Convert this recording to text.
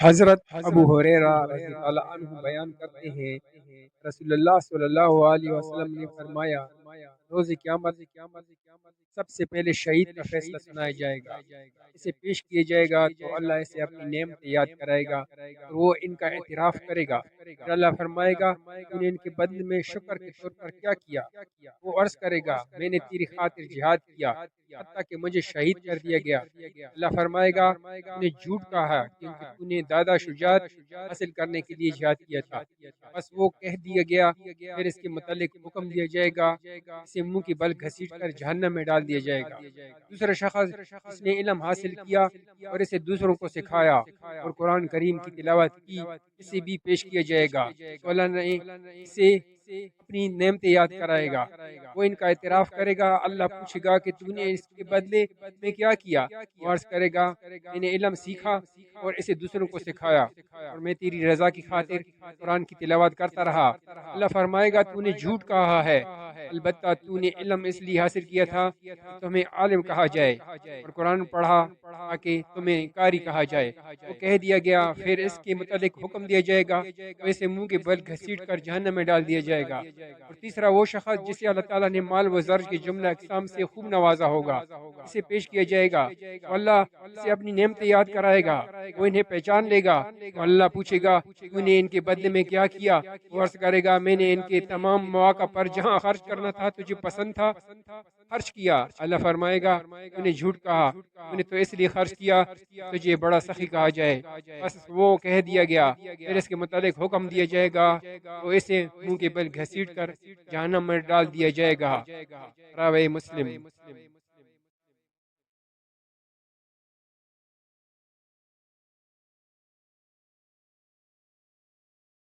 حضرت ابو ہریرہ رضی اللہ عنہ بیان کرتے ہیں، رسول اللہ صلی اللہ علیہ وسلم نے فرمایا، روز قیامت سب سے پہلے شہید کا فیصلہ سنایا جائے گا، اسے پیش کیا جائے گا تو اللہ اسے اپنی نعمت یاد کرائے گا اور وہ ان کا اعتراف کرے گا۔ پھر اللہ فرمائے گا، تو نے ان کے بدلے میں شکر کے طور پر کیا کیا؟ وہ عرض کرے گا، میں نے تیری خاطر جہاد کیا حتیٰ کہ مجھے شہید کر دیا گیا۔ اللہ فرمائے گا، تو نے جھوٹ کہا کیونکہ تو نے زیادہ شجاعت حاصل کرنے کے لیے جہاد کیا تھا۔ بس وہ کہہ دیا گیا، پھر اس کے متعلق حکم دیا جائے گا، اسے منہ کی بل گھسیٹ کر جہنم میں ڈال دیا جائے گا۔ دوسرا شخص جس نے علم حاصل کیا اور اسے دوسروں کو سکھایا اور قرآن کریم کی تلاوت کی، اسے بھی پیش کیا جائے گا تو اللہ نے اسے اپنی نعمتیں یاد کرائے گا۔ وہ ان کا اعتراف کرے گا، اللہ پوچھے گا کہ تو نے اس کے بدلے میں کیا کیا؟ وہ عرض کرے گا، میں نے علم سیکھا اور اسے دوسروں کو سکھایا اور میں تیری رضا کی خاطر قرآن کی تلاوت کرتا رہا۔ اللہ فرمائے گا، تو نے جھوٹ کہا ہے، البتہ تو نے علم اس لیے حاصل کیا تھا کہ تمہیں عالم کہا جائے اور قرآن پڑھا تاکہ تمہیں قاری کہا جائے۔ وہ کہہ دیا گیا، پھر اس کے متعلق حکم دیا جائے گا تو اسے منہ کے بل گھسیٹ کر جہنم میں ڈال دیا جائے گا۔ اور تیسرا وہ شخص جسے اللہ تعالیٰ نے مال و زر کے جملہ اقسام سے خوب نوازا ہوگا، اسے پیش کیا جائے گا تو اللہ اسے اپنی نعمتیں یاد کرائے گا، وہ انہیں پہچان لے گا تو اللہ پوچھے گا، تو نے ان کے بدلے میں کیا کیا؟ وہ عرض کرے گا، میں نے ان کے تمام مواقع پر جہاں خرچ کرنا تھا تجھے پسند تھا خرچ کیا۔ اللہ فرمائے گا، تو نے جھوٹ کہا، تو نے تو اس لیے خرچ کیا تجھے بڑا سخی کہا جائے۔ بس وہ کہہ دیا گیا، پھر اس کے متعلق حکم دیا جائے گا تو اسے منہ کے بل گھسیٹ کر جہنم میں ڈال دیا جائے گا۔ راوی مسلم۔